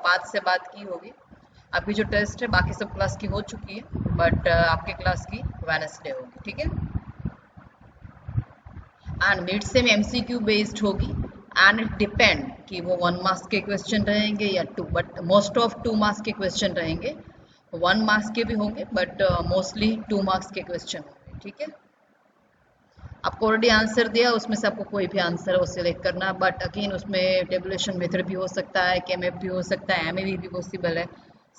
Path से बात की होगी। अभी जो टेस्ट है बाकी सब क्लास की हो चुकी है, बट आपके क्लास की वेडनेसडे होगी, ठीक है। And mid sem MCQ based होगी एंड इट डिपेंड कि वो 1 मार्क्स के क्वेश्चन रहेंगे या 2, बट मोस्ट ऑफ 2 मार्क्स के क्वेश्चन रहेंगे। 1 मार्क्स के भी होंगे बट मोस्टली 2 मार्क्स के क्वेश्चन होंगे, ठीक है। आपको ऑलरेडी आंसर दिया, उसमें से आपको कोई भी आंसर है वो सिलेक्ट करना, बट अगेन उसमें टेबुलेशन मेथड भी हो सकता है, केमएफ भी हो सकता है, एमएवी भी पॉसिबल है।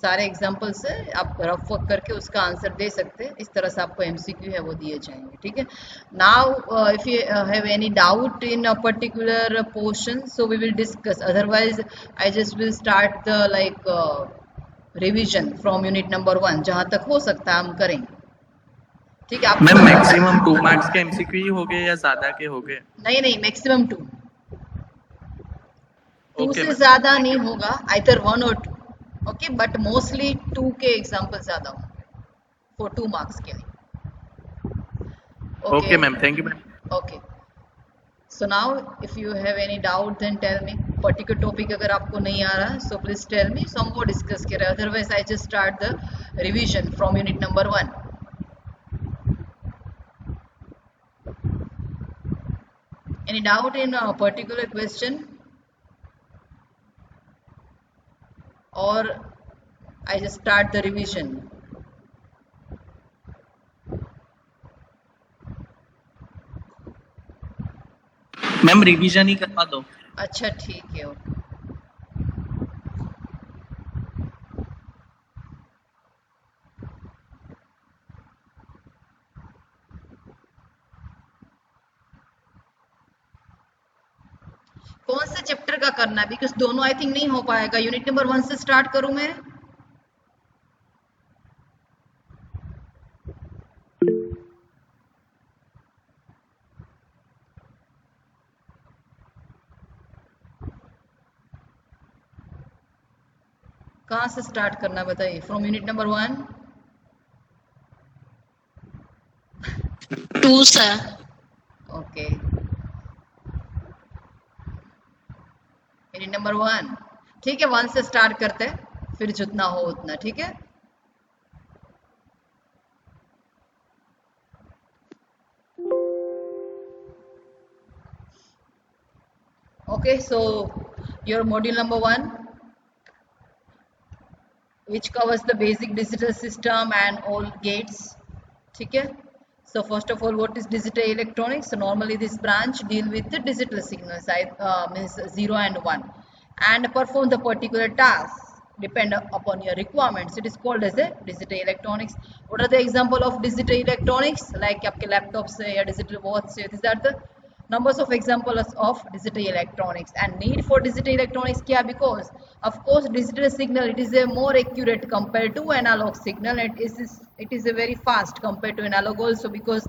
सारे एग्जाम्पल से आप रफ वर्क करके उसका आंसर दे सकते हैं। इस तरह से आपको एमसीक्यू है वो दिए जाएंगे, ठीक है। Now if you have any doubt in a particular portion, so we will discuss, otherwise I just will start the like revision from unit number 1, जहां तक हो सकता है हम करेंगे, ठीक है। मैम आपको मैक्सिमम 2 मार्क्स के एमसीक्यू ही हो गए या ज्यादा के हो गए? नहीं, मैक्सिमम 2 ओके से मैम, ज्यादा नहीं होगा, आइदर 1 और 2, ओके, बट मोस्टली 2 के एग्जाम्पल ज्यादा होंगे फॉर 2 मार्क्स के लिए, okay. Okay ma'am, thank you ma'am. Okay, so now if you have any doubt then tell me. Particular topic अगर आपको नहीं आ रहा है सो प्लीज टेल मी, सो हम वो डिस्कस करें, otherwise I just start the revision from unit number 1। Any doubt in a particular question, or I just start the revision? Ma'am revision ही करवा दो। अच्छा ठीक है, ओके। कौन से चैप्टर का करना है, बिकॉज दोनों आई थिंक नहीं हो पाएगा। यूनिट नंबर 1 से स्टार्ट करूं मैं? कहाँ से स्टार्ट करना बताइए, from unit number 1? 2 sir. Okay, unit number 1, ठीक है। 1 से स्टार्ट करते हैं, फिर जितना हो उतना, ठीक है। Okay, so your module number 1, which covers the basic digital system and all gates, ठीक है। So first of all, what is digital electronics? So normally this branch deal with the digital signals, means 0 and 1, and perform the particular task depend upon your requirements. It is called as a digital electronics. What are the example of digital electronics? Like आपके laptops से या digital watch से, these are the numbers of examples of digital electronics. And need for digital electronics क्या? Because of course digital signal, it is a more accurate compared to analog signal. It is a very fast compared to analog also, because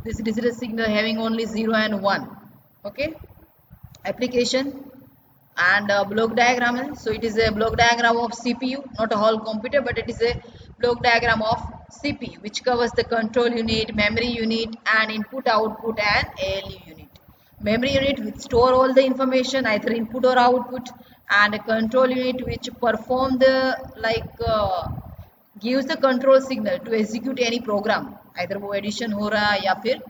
this digital signal having only 0 and 1, okay. Application and block diagram, so it is a block diagram of CPU, not a whole computer, but it is a block diagram of CPU, which covers the control unit, memory unit, and input, output, and ALU unit. Memory unit which store all the information, either input or output, and a control unit which perform the gives the control signal to execute any program, either वो addition हो रहा है या फिर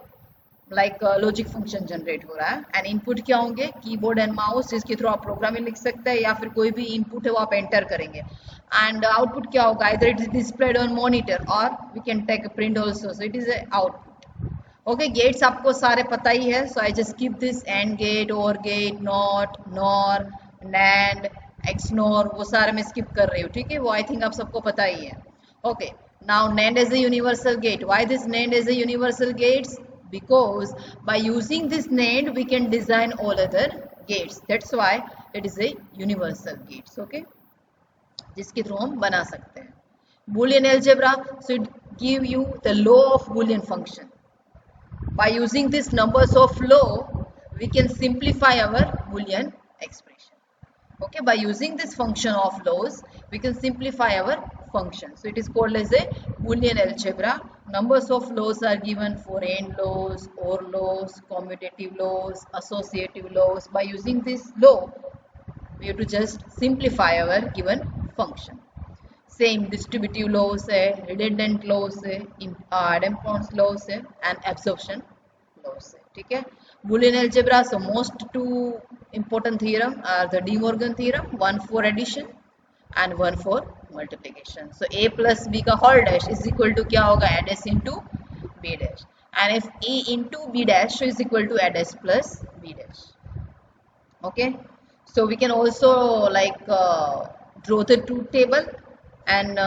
logic function generate हो रहा है। And input क्या होंगे? कीबोर्ड एंड माउस, जिसके थ्रू आप प्रोग्रामिंग लिख सकते हैं, या फिर कोई भी इनपुट है वो आप एंटर करेंगे। एंड आउटपुट क्या होगा? Either it is displayed on monitor or we can take a print also, so it is output, okay. Gates आपको सारे पता ही है, so I just keep this, and gate, or gate, not, nor, NAND, XNOR, वो सारे मैं skip कर रही हूँ, ठीक है। वो आई थिंक आप सबको पता ही है, okay. Now NAND as a universal gate. Why this NAND as a universal gates? Because by using this NAND we can design all other gates. That's why it is a universal gates, okay, जिसके through हम बना सकते हैं। Boolean algebra, so it give you the law of Boolean function. By using this numbers of law we can simplify our Boolean expression, okay. By using this function of laws we can simplify our function, so it is called as a Boolean algebra. Numbers of laws are given for AND laws, OR laws, commutative laws, associative laws. By using this law we have to just simplify our given function. Same distributive laws है, redundant laws है, idempotent laws है, and absorption laws है. ठीक है. Boolean algebra, so most two important theorem are the De Morgan theorem, one for addition and one for multiplication. So a plus b का whole dash is equal to क्या होगा, a dash into b dash, and if a into b dash is equal to a dash plus b dash. Okay, so we can also like draw the truth table and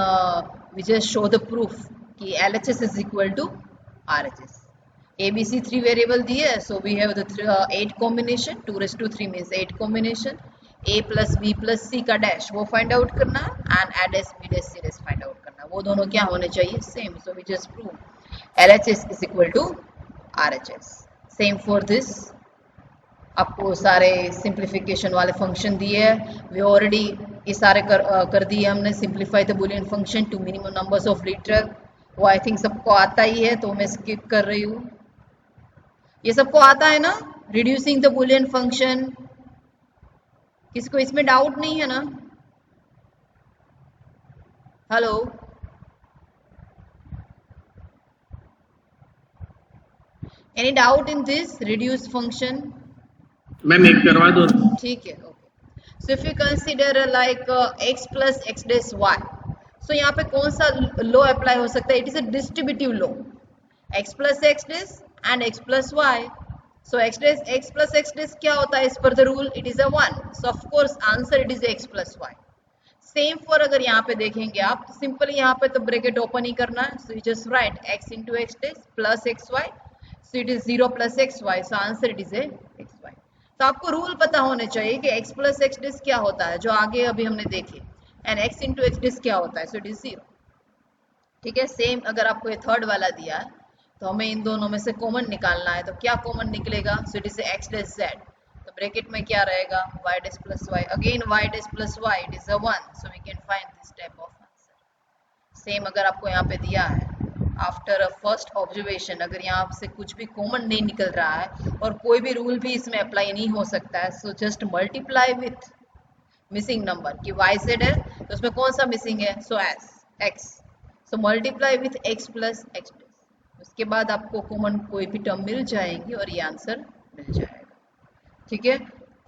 we just show the proof कि LHS is equal to RHS. ABC 3 variable दिए, so we have the 8 combination, 2 raised to 3 means 8 combination. A plus B plus C का dash वो find out करना है, and A dash B dash C dash find out करना है. वो दोनों क्या होने चाहिए, same. So we just prove LHS is equal to RHS. Same for this. आपको सारे सिंप्लीफिकेशन वाले फंक्शन दिए हैं, वी ऑलरेडी ये सारे कर दिए हमने. Simplify the Boolean function to minimum numbers of litre, वो आई थिंक सबको आता ही है, तो मैं स्किप कर रही हूँ. ये सबको आता है ना, रिड्यूसिंग द बुलियन फंक्शन. किसको इसमें डाउट नहीं है ना? Hello, any doubt in this reduce function? Ma'am एक करवा दो. ठीक है. Okay, so if you consider like x plus x dash y, सो यहाँ पे कौन सा लॉ अप्लाई हो सकता है? It is a distributive law, x plus x dash and x plus y. So x plus x dash क्या होता है? As per the rule it is a 1. So of course answer it is x plus y. Same for अगर यहाँ पे देखेंगे आप, तो simply यहाँ पे तो ब्रैकेट ओपन ही करना है. So you just write x into x dash plus xy. So it is 0 plus xy. So answer it is a xy. तो आपको रूल पता होने चाहिए कि x plus x dash क्या होता है, जो आगे अभी हमने देखे, and x into x dash क्या होता है. So it is 0. ठीक है. सेम अगर आपको ये थर्ड वाला दिया है, तो हमें इन दोनों में से कॉमन निकालना है. तो क्या कॉमन निकलेगा? So it is X dash Z. तो ब्रैकेट में क्या रहेगा? Y dash plus Y. Again Y dash plus Y, it is a 1. So we can find this type of answer. Same अगर आपको यहाँ पे दिया है, आफ्टर अ फर्स्ट ऑब्जर्वेशन, अगर यहाँ से कुछ भी कॉमन नहीं निकल रहा है और कोई भी रूल भी इसमें अप्लाई नहीं हो सकता है, so just multiply with missing number. कि वाई जेड है तो उसमें कौन सा मिसिंग है? So S x. So multiply with x plus x. उसके बाद आपको कॉमन कोई भी टर्म मिल जाएंगी और ये आंसर मिल जाएगा. ठीक है.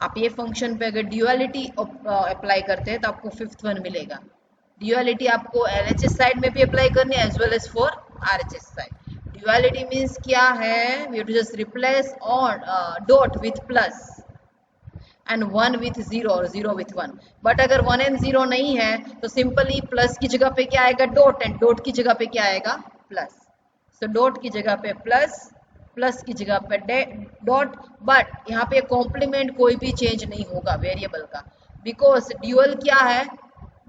आप ये फंक्शन पे अगर ड्यूअलिटी अप्लाई करते हैं तो आपको फिफ्थ वन मिलेगा. ड्यूअलिटी आपको LHS साइड में भी अप्लाई करनी है as well as for RHS side. Duality means क्या है? We have to just replace on dot with plus and 1 with 0 और 0 विथ 1. बट अगर 1 एंड 0 नहीं है तो सिंपली प्लस की जगह पे क्या आएगा? डॉट. एंड डॉट की जगह पे क्या आएगा? प्लस. तो डॉट की जगह पे प्लस, प्लस की जगह पे डॉट. बट यहाँ पे कॉम्प्लीमेंट कोई भी चेंज नहीं होगा वेरिएबल का, बिकॉज ड्यूअल क्या है?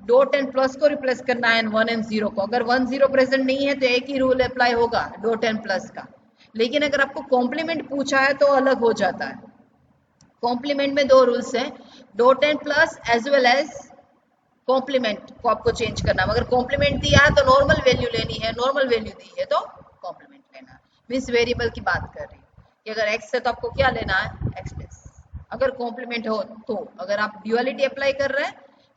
डॉट एंड प्लस को रिप्लेस करना है 1 एंड 0 को. अगर 1 0 प्रेजेंट नहीं है तो एक ही रूल अप्लाई होगा, डॉट एंड प्लस का. लेकिन अगर आपको कॉम्प्लीमेंट पूछा है तो अलग हो जाता है. कॉम्प्लीमेंट में दो रूल्स हैं, dot and plus as well as complement को आपको चेंज करना है. अगर कॉम्प्लीमेंट दिया है तो नॉर्मल वैल्यू लेनी है, नॉर्मल वैल्यू दी है तो कॉम्प्लीमेंट लेना. मीन्स वेरिएबल की बात कर रही है कि अगर x है तो आपको क्या लेना है? x dash. अगर कॉम्प्लीमेंट हो तो, अगर आप ड्यूअलिटी अप्लाई कर रहे हैं,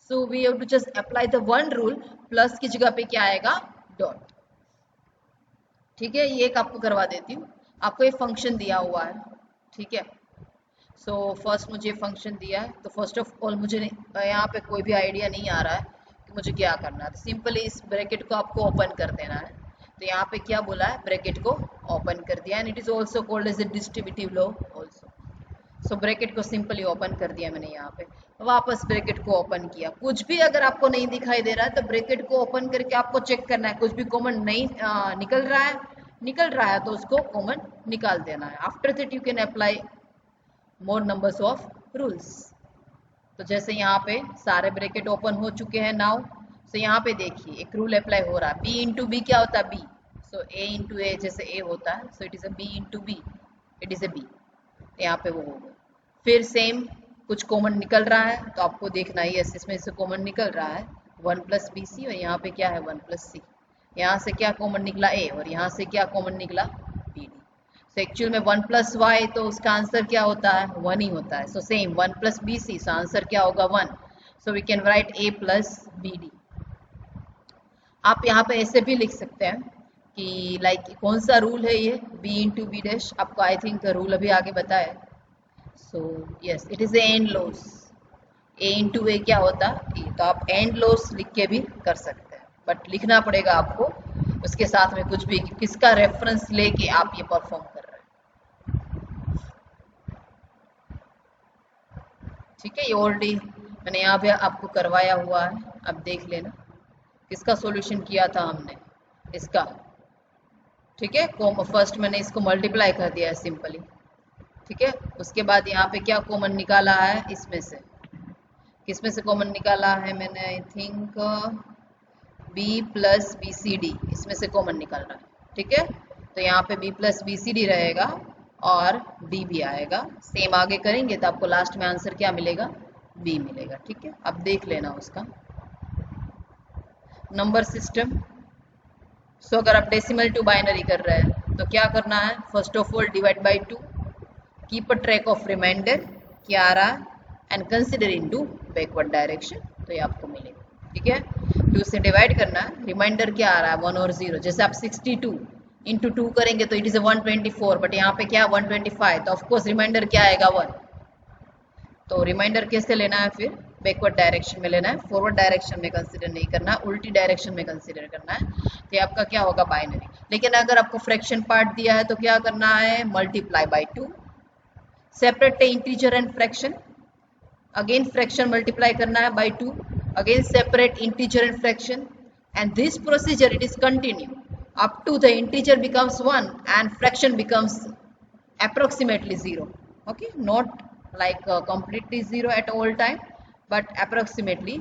so we have to just apply the one rule, plus की जगह पे क्या आएगा? डॉट. ठीक है. ये एक आपको करवा देती हूँ. आपको ये फंक्शन दिया हुआ है. ठीक है. सो फर्स्ट मुझे फंक्शन दिया है, तो फर्स्ट ऑफ ऑल मुझे यहाँ पे कोई भी आइडिया नहीं आ रहा है कि मुझे क्या करना है. सिंपली इस ब्रैकेट को आपको ओपन कर देना है. तो यहाँ पे क्या बोला है? ब्रैकेट को ओपन कर दिया, and it is also called as a distributive law also. So bracket को सिंपली ओपन कर दिया मैंने. यहाँ पे वापस ब्रैकेट को ओपन किया. कुछ भी अगर आपको नहीं दिखाई दे रहा है तो ब्रैकेट को ओपन करके आपको चेक करना है. कुछ भी कॉमन नहीं निकल रहा है तो उसको कॉमन निकाल देना है. After that you can apply more numbers of rules. तो जैसे यहाँ पे सारे ब्रैकेट ओपन हो चुके हैं नाउ. सो यहाँ पे देखिए एक रूल अप्लाई हो रहा है. b इंटू बी क्या होता है? b. So a into a जैसे a होता है, so it is a b into b, it is a b. यहाँ पे वो हो गया. फिर सेम कुछ कॉमन निकल रहा है तो आपको देखना ही है, इसमें से कॉमन निकल रहा है 1 प्लस बी सी, और यहाँ पे क्या है? 1 प्लस सी. यहाँ से क्या कॉमन निकला? a, और यहाँ से क्या कॉमन निकला? bd. तो एक्चुअल में 1 प्लस वाई, तो उसका आंसर क्या होता है? 1 ही होता है. So same 1 plus b c, so answer क्या होगा? 1. So we can write a plus b d. आप यहाँ पे ऐसे भी लिख सकते हैं कि लाइक कौन सा रूल है ये, बी इंटू बी डैश. आपको आई थिंक रूल अभी आगे बताया. So yes, it is A and laws. A into A क्या होता है? तो आप एंड लॉस लिख के भी कर सकते हैं, बट लिखना पड़ेगा आपको उसके साथ में कुछ भी, किसका रेफरेंस लेके आप ये परफॉर्म कर रहे हैं. ठीक है, ये ऑलरेडी मैंने यहाँ पे आपको करवाया हुआ है, अब देख लेना. किसका सॉल्यूशन किया था हमने? इसका. ठीक है, फर्स्ट मैंने इसको मल्टीप्लाई कर दिया है सिंपली. ठीक है, उसके बाद यहाँ पे क्या कॉमन निकाला है? इसमें से किसमें से कॉमन निकाला है मैंने? I think b plus b c d, इसमें से कॉमन निकल रहा है. ठीक है, तो यहाँ पे b plus b c d रहेगा और d भी आएगा. सेम आगे करेंगे तो आपको लास्ट में आंसर क्या मिलेगा? b मिलेगा. ठीक है, अब देख लेना उसका नंबर सिस्टम. सो अगर आप डेसिमल टू बाइनरी कर रहे हैं तो क्या करना है? First of all divide by 2, keep a track of reminder क्या आ रहा है, and consider into backward direction. तो ये आपको मिलेगा. ठीक है, 2 से डिवाइड करना है. रिमाइंडर क्या आ रहा है? 1 और 0. जैसे आप 62 इंटू 2 करेंगे तो इट इज 124, बट यहाँ पे क्या 125, तो ऑफकोर्स रिमाइंडर क्या आएगा? 1. तो रिमाइंडर कैसे लेना है? फिर बैकवर्ड डायरेक्शन में लेना है, फॉरवर्ड डायरेक्शन में कंसीडर नहीं करना, उल्टी डायरेक्शन में कंसीडर करना है. तो ये आपका क्या होगा? बाइनरी. लेकिन अगर आपको फ्रैक्शन पार्ट दिया है तो क्या करना है? Multiply by 2. Separate integer and fraction. Again fraction multiply करना है by 2. Again separate integer and fraction, and this procedure it is continue up to the integer becomes 1 and fraction becomes approximately 0. Okay, not like completely 0 at all time but approximately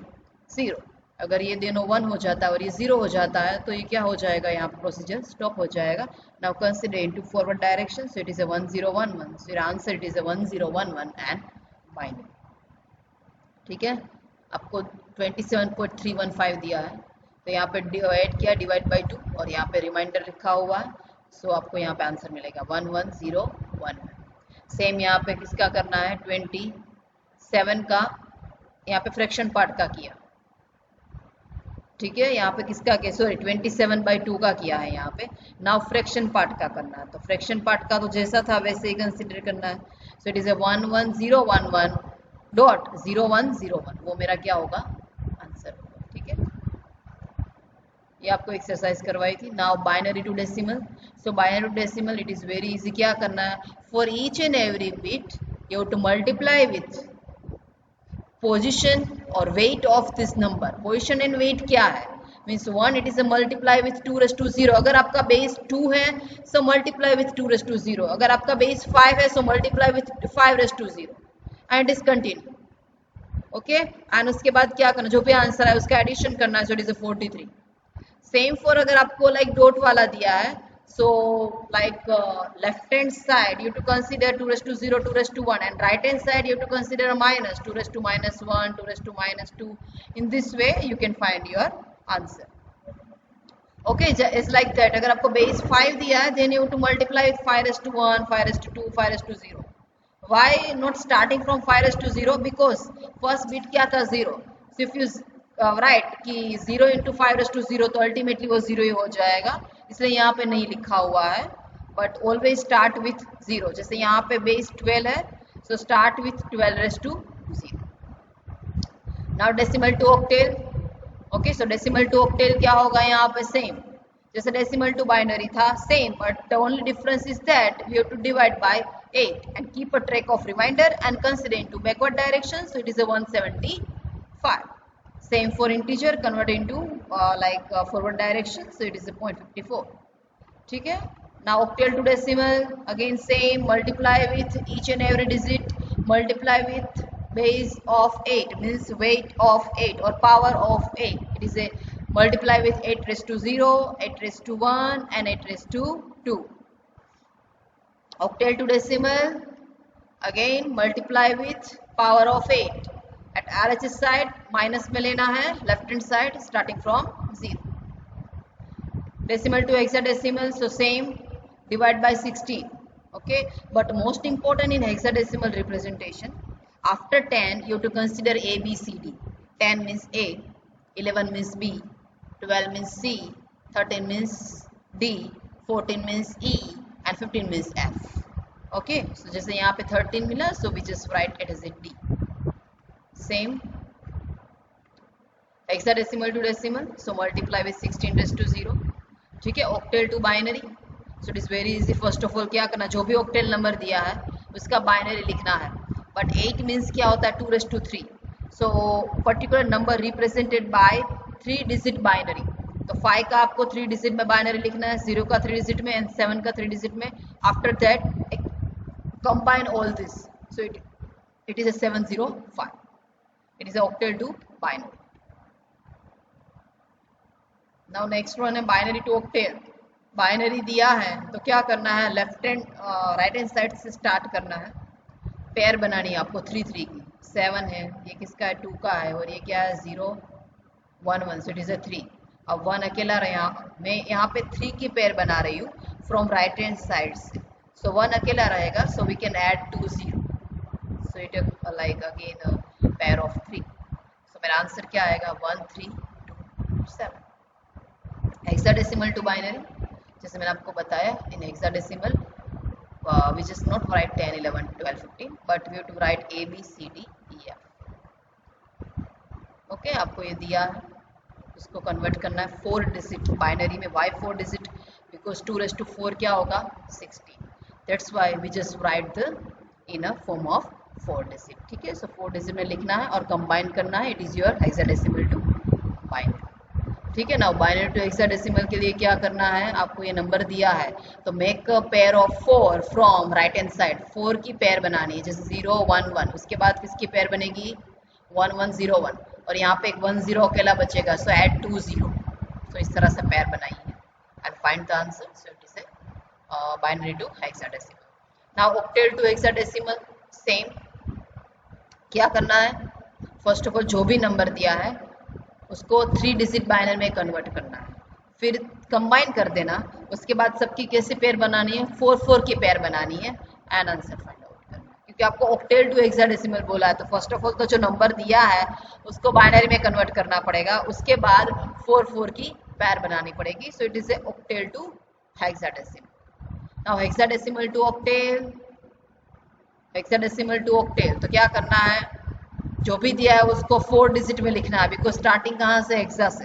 0. अगर ये दोनों 1 हो जाता है और ये 0 हो जाता है तो ये क्या हो जाएगा? यहाँ पर प्रोसीजर स्टॉप हो जाएगा. Now consider into forward direction. So it is a 1011. So your answer it is a 1011 and binary. ठीक है, आपको 27.315 दिया है, तो यहाँ पे डिवाइड किया, डिवाइड बाई 2, और यहाँ पे रिमाइंडर लिखा हुआ है. सो आपको यहाँ पे आंसर मिलेगा 11011. सेम यहाँ पे किसका करना है? 27 का, यहाँ पे फ्रैक्शन पार्ट का किया. ठीक है, यहाँ पे किसका किया? सॉरी 27/2 का किया है यहाँ पे. नाउ फ्रैक्शन पार्ट का करना है, तो फ्रैक्शन पार्ट का तो जैसा था वैसे ही कंसिडर करना है. So it is a 11011 dot 0101. वो मेरा क्या होगा? आंसर होगा. ठीक है, ये आपको एक्सरसाइज करवाई थी. Now binary to decimal. So binary to decimal it is very easy. क्या करना है? For each and every bit you have to multiply with position और weight of this number. Position and weight क्या है? Means 1 it is a multiply with 2⁻0. अगर आपका base 2 है सो multiply with 2⁻0. अगर आपका बेस 5 है सो multiply with 5⁻0 and is continue. Okay, and उसके बाद क्या करना? जो भी आंसर है उसका एडिशन करना है. So it is 43. Same for अगर आपको लाइक डॉट वाला दिया है, so like left hand side you to consider 2⁻0 2⁻1 and right hand side you to consider minus 2⁻−1 2⁻2. In this way you can find your answer. Okay, it's like that. अगर आपको base 5 दिया है then you to multiply with 5⁻1 5⁻2 5⁻0. Why not starting from 5⁻0? Because first bit क्या था? 0. So if you write कि 0 into 5⁻0 तो ultimately वो 0 ही हो जाएगा, इसलिए यहाँ पे नहीं लिखा हुआ है. But always start with 0. जैसे यहाँ पे base 12 है, so start with 12⁻0. Now decimal to octal. Okay, so decimal to octal क्या होगा यहाँ पे? Same. जैसे डेसिमल टू बाइनरी था same, but the only difference is that we have to divide by 8 and keep a track of reminder and consider into backward direction. So it is a 175. Same for integer, convert into like forward direction. So it is a 0.54. ठीक है, now octal to decimal. Again same, multiply with each and every digit, multiply with base of 8 means weight of 8 or power of 8. It is a multiply with 8⁻0, 8⁻1 and 8⁻2. Octal to decimal, again multiply with power of 8. At RHS side minus में लेना है, left hand side starting from 0. Decimal to hexadecimal, so same, divide by 16. Okay, but most important in hexadecimal representation, after 10 you have to consider A, B, C, D. 10 means A, 11 means B, 12 means C, 13 means D, 14 means E, and 15 means F. Okay, so जैसे यहाँ पे 13 मिला, so we just write it as a D. Same hexadecimal to decimal, so multiply with 16 raised to 0. ठीक है, octal to binary, so it is very easy. First of all क्या करना, जो भी octal number दिया है उसका binary लिखना है. But 8 means क्या होता है, 2 raised to 3. So particular number represented by 3 digit binary. तो 5 का आपको 3 डिजिट में बाइनरी लिखना है, 0 का 3 डिजिट में एंड 7 का 3 डिजिट में. After that combine all this, so it is a 705. It is a octal to binary. Now next one है binary to octal. बाइनरी दिया है तो क्या करना है, left hand right hand side से स्टार्ट करना है. पेयर बनानी है आपको 3 3 की. 7 है, ये किसका है, 2 का है, और ये क्या है, 0 1 1, सो इट इज a 3. अब 1 अकेला रहा, मैं यहाँ पे 3 की पेयर बना रही हूँ फ्रॉम राइट हैंड साइड से. सो 1 अकेला रहेगा, so we can add 2 0, so it like again pair of 3. So मेरा आंसर क्या आएगा, 1 3 2 7. हेक्साडेसिमल टू बाइनरी, जैसे मैंने आपको बताया, इन hexadecimal we just not write 10 11 12 15 but we have to write A B C D E F. Okay, आपको ये दिया है, उसको कन्वर्ट करना है 4 डिजिट बाइनरी में. Why 4 digit, because 2 raised to 4 क्या होगा, 16. That's why we just write the in a form of 4 digit. ठीक है, सो 4 डिजिट में लिखना है और कंबाइन करना है. It is your hexadecimal to binary. ठीक है ना. बाइनरी टू हेक्साडेसिमल के लिए क्या करना है, आपको ये नंबर दिया है तो make a pair of 4 from right hand side. 4 की पेयर बनानी है, जैसे 0 1 1, उसके बाद किसकी पेयर बनेगी, 1 1 0 1, और यहाँ पे एक 1 0 अकेला बचेगा, सो ऐड 2 0. सो इस तरह से पेयर बनाइए and find the answer. So it is a binary to hexadecimal. Now octal to hexadecimal, same. क्या करना है, फर्स्ट ऑफ ऑल जो भी नंबर दिया है उसको 3 डिजिट बाइनरी में कन्वर्ट करना है, फिर कंबाइन कर देना. उसके बाद सबकी कैसे पेयर बनानी है, 4 4 की पेयर बनानी है एंड आंसर फाइंड आउट करना है. क्योंकि आपको ऑक्टेल टू हेक्साडेसिमल बोला है तो फर्स्ट ऑफ ऑल तो जो नंबर दिया है उसको बाइनरी में कन्वर्ट करना पड़ेगा, उसके बाद 4 4 की पेयर बनानी पड़ेगी. So it is a octal to hexadecimal. Now hexadecimal to octal, hexadecimal to octal, तो क्या करना है, जो भी दिया है उसको 4 डिजिट में लिखना है, बिकॉज स्टार्टिंग कहाँ से, हेक्सा से.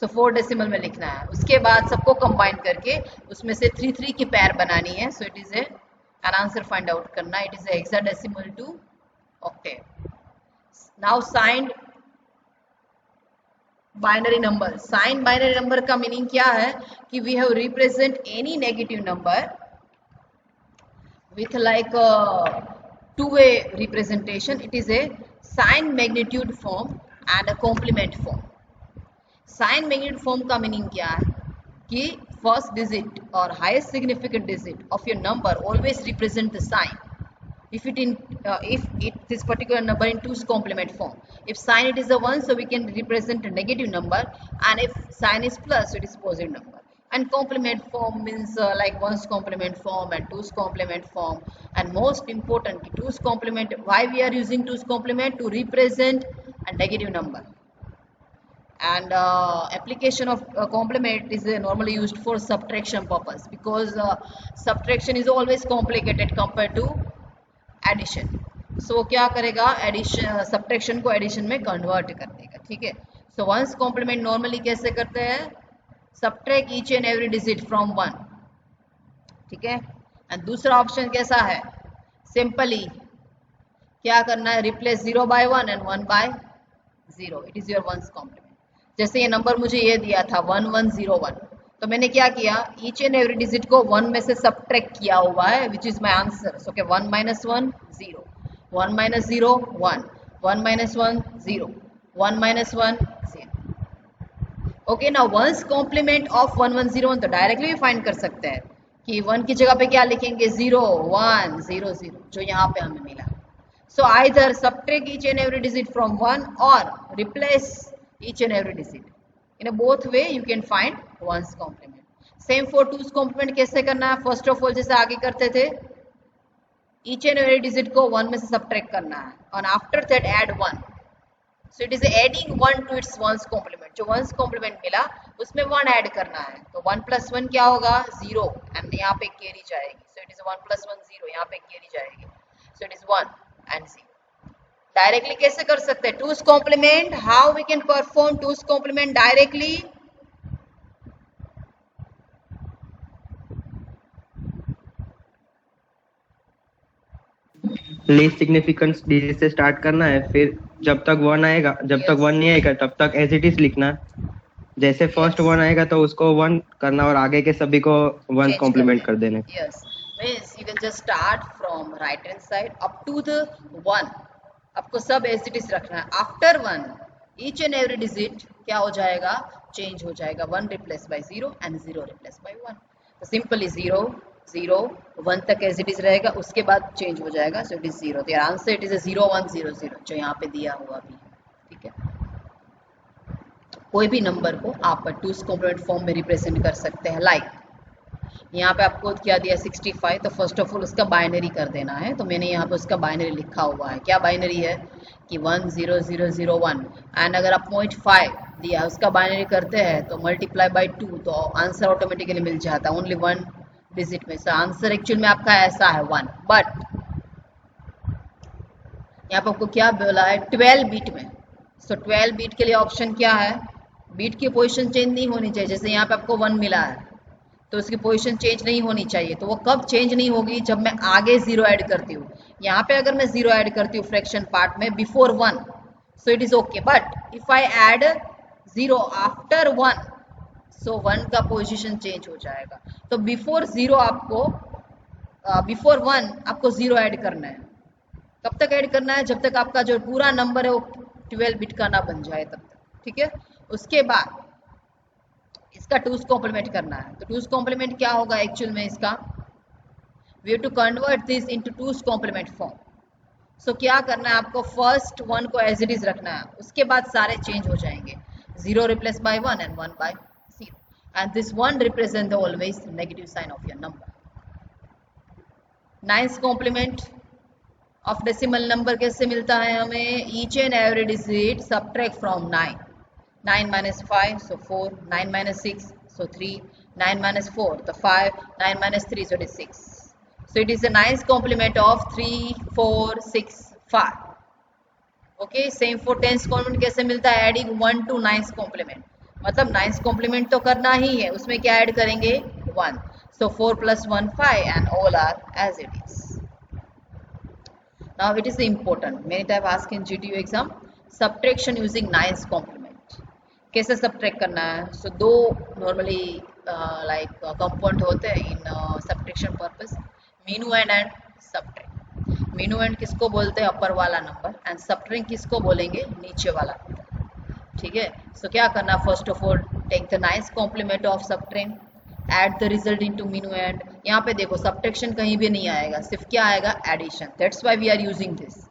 सो 4 डेसिमल में लिखना है. उसके बाद सबको कंबाइन करके उसमें से 3 3 की पेयर बनानी है. So it is a an answer find out करना है. It is a hexadecimal to octal. Now signed binary number. Signed binary number का मीनिंग क्या है कि we have represent any negative number with like a two-way representation. It is a sign magnitude form and a complement form. Sign magnitude form का meaning क्या है कि first digit or highest significant digit of your number always represent the sign. If it this particular number in 2's complement form, if sign it is a 1, so we can represent a negative number, and if sign is plus, so it is positive number. And complement form means like 1's complement form and 2's complement form. And most important, 2's complement, why we are using 2's complement, to represent a negative number. And application of complement is normally used for subtraction purpose, because subtraction is always complicated compared to addition. So क्या करेगा, addition subtraction को addition में convert कर देगा. ठीक है, सो 1's complement normally कैसे करते हैं, subtract each and every digit from 1. ठीक है, एंड दूसरा ऑप्शन कैसा है, सिंपली क्या करना है, replace 0 by 1 and 1 by 0. It is your 1's complement. जैसे ये नंबर मुझे ये दिया था 1101, तो मैंने क्या किया, ईच एंड एवरी डिजिट को 1 में से सब्ट्रैक्ट किया हुआ है, विच इज माई आंसर. सो के 1 minus 1 0, 1 minus 0 1, 1 minus 1 0, 1 minus 1 0. Okay, now 1's complement of 1101, तो डायरेक्टली भी फाइंड कर सकते हैं कि 1 की जगह पे क्या लिखेंगे, 0 1 0 0, जो यहाँ पे हमें मिला. So either subtract each and every digit from 1 और replace each and every digit. In a both way you can find 1's complement. Same for 2's complement कैसे करना है, फर्स्ट ऑफ ऑल जैसे आगे करते थे ईच एंड एवरी डिजिट को 1 में से सब्ट्रैक्ट करना है और after that add 1. So it is adding 1 to its one's complement. जो वंस कॉम्प्लीमेंट मिला उसमें 1 ऐड करना है. तो 1 + 1 क्या होगा 0 एंड यहाँ पे कैरी जाएगी. सो इट इज 1 + 1 0, यहाँ पे कैरी जाएगी. So it is 1 and 0. Directly कैसे कर सकते हैं? 2's complement. How we can perform 2's complement directly? Least significance digit से स्टार्ट करना है, फिर जब तक 1 आएगा, जब तक 1 नहीं आएगा तब तक एज इट इज लिखना. जैसे फर्स्ट 1 आएगा तो उसको 1 करना और आगे के सभी को 1 कॉम्प्लीमेंट कर देने. Yes, means you can just start from right hand side up to the 1. आपको सब एज इट इज रखना है. After 1 each and every digit क्या हो जाएगा? चेंज हो जाएगा. 1 replace by 0 and 0 replace by 1. तो सिंपली 0 0 1 तक एज इट इज रहेगा, उसके बाद चेंज हो जाएगा. सो इट इज 0. तो आंसर इट इज 0 1 0 0 जो यहाँ पे दिया हुआ भी है. ठीक है, कोई भी नंबर को आप 2's कॉम्प्लीमेंट फॉर्म में रिप्रेजेंट कर सकते हैं. लाइक यहाँ पे आपको क्या दिया 65. तो फर्स्ट ऑफ ऑल उसका बाइनरी कर देना है. तो मैंने यहाँ पे उसका बाइनरी लिखा हुआ है. क्या बाइनरी है कि 1 0 0 0 1. एंड अगर आप 0.5 दिया उसका बाइनरी करते हैं तो मल्टीप्लाई बाय 2 तो आंसर ऑटोमेटिकली मिल जाता है ओनली 1 डिजिट में. सो आंसर एक्चुअल में आपका ऐसा है 1. बट यहाँ पे आपको क्या बोला है 12 बीट में. सो 12 बीट के लिए ऑप्शन क्या है? बीट की पोजीशन चेंज नहीं होनी चाहिए. जैसे यहाँ पे आपको 1 मिला है तो उसकी पोजीशन चेंज नहीं होनी चाहिए. तो वो कब चेंज नहीं होगी? जब मैं आगे 0 ऐड करती हूँ. यहाँ पे अगर मैं 0 ऐड करती हूँ फ्रैक्शन पार्ट में before 1 so it is okay. But if I add 0 after 1 सो 1 का पोजीशन चेंज हो जाएगा. तो बिफोर 0 आपको बिफोर 1 आपको 0 ऐड करना है. कब तक ऐड करना है? जब तक आपका जो पूरा नंबर है वो 12 बिट का ना बन जाए तब तक. ठीक है, उसके बाद इसका 2's कॉम्प्लीमेंट करना है. तो 2's कॉम्प्लीमेंट क्या होगा एक्चुअल में इसका? We have to convert this into 2's complement form. So क्या करना है आपको? फर्स्ट 1 को एज इट इज रखना है, उसके बाद सारे चेंज हो जाएंगे. 0 replace by 1 and 1 by 0. And this 1 represent the always negative sign of your number. 9's complement of decimal number कैसे मिलता है हमें? Each and every digit subtract from 9. 9 minus 5 so 4. 9 minus 6 so 3. 9 minus 4 so 5. 9 minus 3 so it is 6. So it is a 9's complement of 3 4 6 5. Okay, same for 10's complement कैसे मिलता है? Adding 1 to 9's complement. मतलब 9's complement तो करना ही है, उसमें क्या add करेंगे? 1. So 4 plus 1 5 and all are as it is. Now it is important. Many type ask in GTU exam subtraction using 9's complement. कैसे सब्ट्रैक्ट करना है? सो दो नॉर्मली लाइक कंपाउंड होते हैं in subtraction purpose, minuend and subtract. minuend किसको बोलते हैं? अपर वाला नंबर. एंड सब्ट्रैक्ट किसको बोलेंगे? नीचे वाला नंबर. ठीक है, सो क्या करना? First of all take the 9's complement of subtract, add the result into minuend. यहाँ पे देखो सब्ट्रैक्शन कहीं भी नहीं आएगा, सिर्फ क्या आएगा? Addition. That's why we are using this.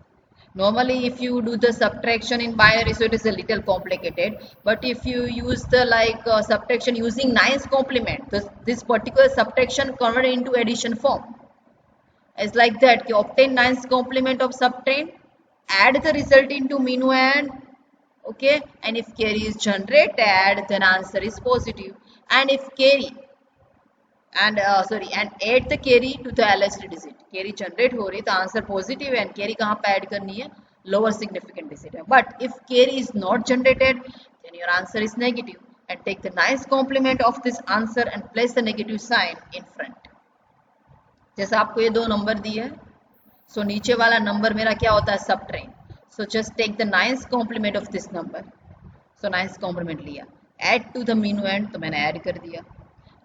Normally if you do the subtraction in binary so it is a little complicated, but if you use the subtraction using 9's complement, this particular subtraction converted into addition form. It's like that कि obtain 9's complement of subtract, add the result into minuend. Okay, and if carry is generated then answer is positive. And if carry and add the carry to the LSD digit. Carry generate हो रही तो answer positive है. And carry कहाँ पे add करनी है? Lower significant digit है. But if carry is not generated then your answer is negative. And take the 9's complement of this answer and place the negative sign in front. जैसे आपको ये दो number दिए है, सो नीचे वाला नंबर मेरा क्या होता है? Subtract. So just take the 9's complement of this number. So 9's complement लिया, add to the minuend तो मैंने ऐड कर दिया.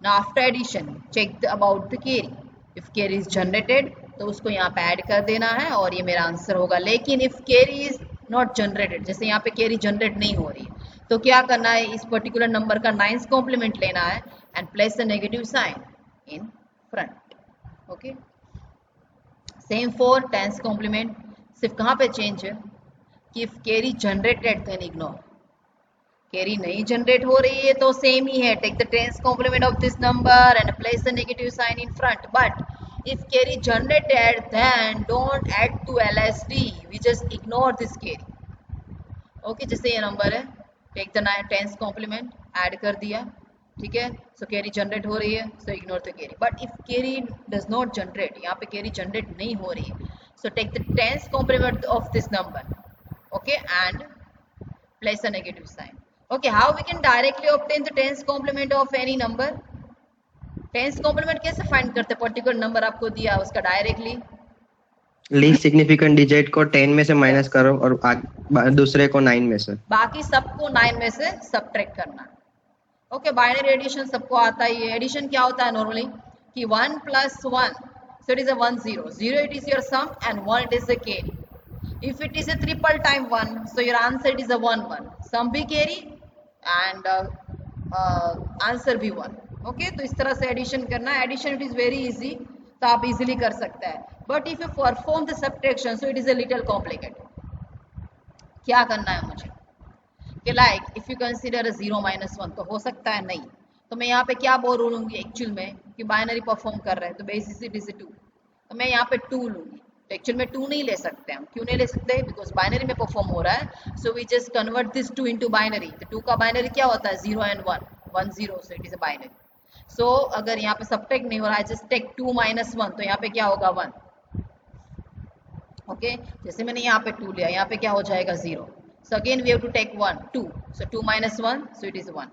Now after addition check about the carry. If carry is generated तो उसको यहाँ पे ऐड कर देना है और ये मेरा आंसर होगा. लेकिन if carry is not generated, जैसे यहाँ पे carry जनरेट नहीं हो रही है तो क्या करना है? इस पर्टिकुलर नंबर का 9's complement लेना है and place the negative sign in front. Okay, same for 10's complement. सिर्फ कहाँ पे चेंज है कि if carry generated then ignore. Carry नहीं जनरेट हो रही है तो सेम ही है. Take the 10's complement of this number and place the negative sign in front. But If carry generated, then don't add to LSD. We just ignore this carry. Okay, जैसे ये number है, take the ten's complement, add कर दिया, ठीक है, सो carry generate हो रही है, so ignore the carry. But if carry does not generate, यहाँ पे कैरी जनरेट नहीं हो रही है, so take the ten's complement of this number, okay, and place a negative sign. Okay, how we can directly obtain the ten's complement of any number? Ten's complement कैसे find करते? Particular number आपको दिया, उसका directly least significant digit को 10 में से minus करो और दूसरे को 9 में से, बाकी सबको 9 में से सबट्रैक्ट करना. ओके, बाइनरी एडिशन सबको आता ही है. एडिशन क्या होता है नॉर्मली कि 1 plus 1, so it is a 1 0 0, it is your sum, and 1 it is a carry. If it is a triple time 1, so your answer it is a 1 1, sum भी carry and answer भी 1. Okay, तो इस तरह से addition करना है. Addition it is very easy, तो आप इजीली कर सकते हैं. But if you perform the subtraction, so it is a little complicated. क्या करना है मुझे कि लाइक इफ यू कंसीडर 0 - 1, तो हो सकता है नहीं, तो मैं यहाँ पे क्या बोलूँगी एक्चुअल में कि बाइनरी परफॉर्म कर रहे हैं, तो बेसिस इट इज 2, तो मैं यहाँ पे 2 लूँगी. तो एक्चुअल में 2 नहीं ले सकते हम. क्यों नहीं ले सकते? बिकॉज बाइनरी में परफॉर्म हो रहा है. So we just convert this 2 into binary. तो 2 का बाइनरी क्या होता है? 0 and 1, 1 0, so it is a binary. So अगर यहाँ पे सबट्रैक्ट नहीं हो रहा है, जस्ट टेक 2 - 1, तो यहाँ पे क्या होगा? 1. ओके, जैसे मैंने यहाँ पे 2 लिया, यहाँ पे क्या हो जाएगा? 0. So again we have to take 1 2, so 2 - 1, so it is 1.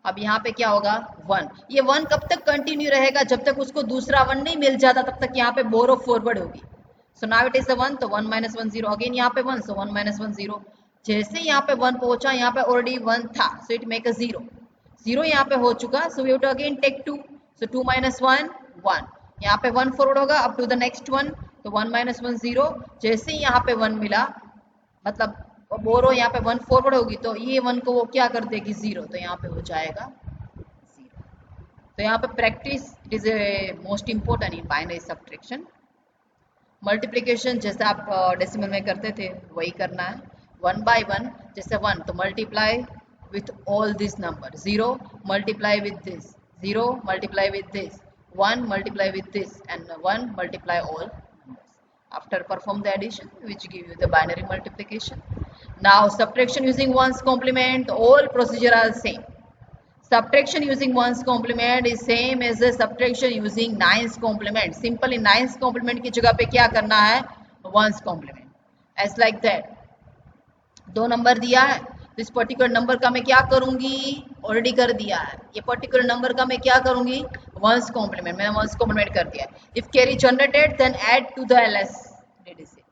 अब यहाँ पे क्या होगा? 1. ये 1 कब तक कंटिन्यू रहेगा? जब तक उसको दूसरा 1 नहीं मिल जाता, तब तक यहाँ पे बोरो फॉरवर्ड होगी. सो नाउ इट इज 1, तो 1 - 1 0, अगेन यहाँ पे 1, सो 1 - 1 0. जैसे यहाँ पे 1 पहुंचा, यहाँ पे ऑलरेडी 1 था, सो इट मेक अ 0. 0 यहाँ पे हो चुका, so we have to again take 2, so 2 - 1 1. यहाँ पे 1 फॉरवर्ड होगा अप टू द नेक्स्ट 1, तो 1 - 1 0. जैसे ही यहाँ पे 1 मिला, मतलब बोरो यहाँ पे 1 फॉरवर्ड होगी, तो ये 1 को वो क्या कर देगी? 0, तो यहाँ पे हो जाएगा 0. तो यहाँ पे practice it is a most important in binary subtraction. Multiplication जैसे आप डेसिमल में करते थे वही करना है. 1 by 1, जैसे 1 तो multiply with all this number. 0 multiply with this, 0 multiply with this, 1 multiply with this, and 1 multiply all numbers. After perform the addition, which give you the binary multiplication. Now subtraction using 1's complement, all procedure are same. Subtraction using 1's complement is same as the subtraction using 9's complement. Simple in 9's complement की जगह पे क्या करना है? 1's complement. As like that. 2 number दिया है, तो इस पर्टिकुलर नंबर का मैं क्या करूंगी? ऑलरेडी कर दिया है. ये पर्टिकुलर नंबर का मैं क्या करूंगी? 1's complement. मैंने 1's complement कर दिया. If carry generated, then add to the LS digit.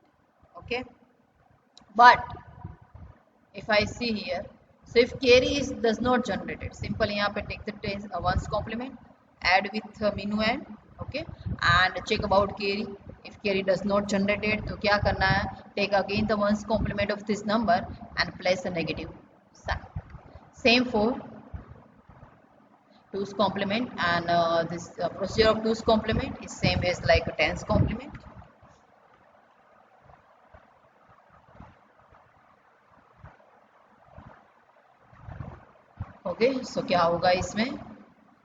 Okay. But if I see here, so if carry does not generated, simple यहाँ पे take the 1's complement, add with minuend, okay, and check about carry. If carry does not generated, तो क्या करना है? Take again the 1's complement of this number and place a negative sign. Same for 2's complement, and this procedure of 2's complement is same as like a 10's complement. Okay, so क्या होगा इसमें?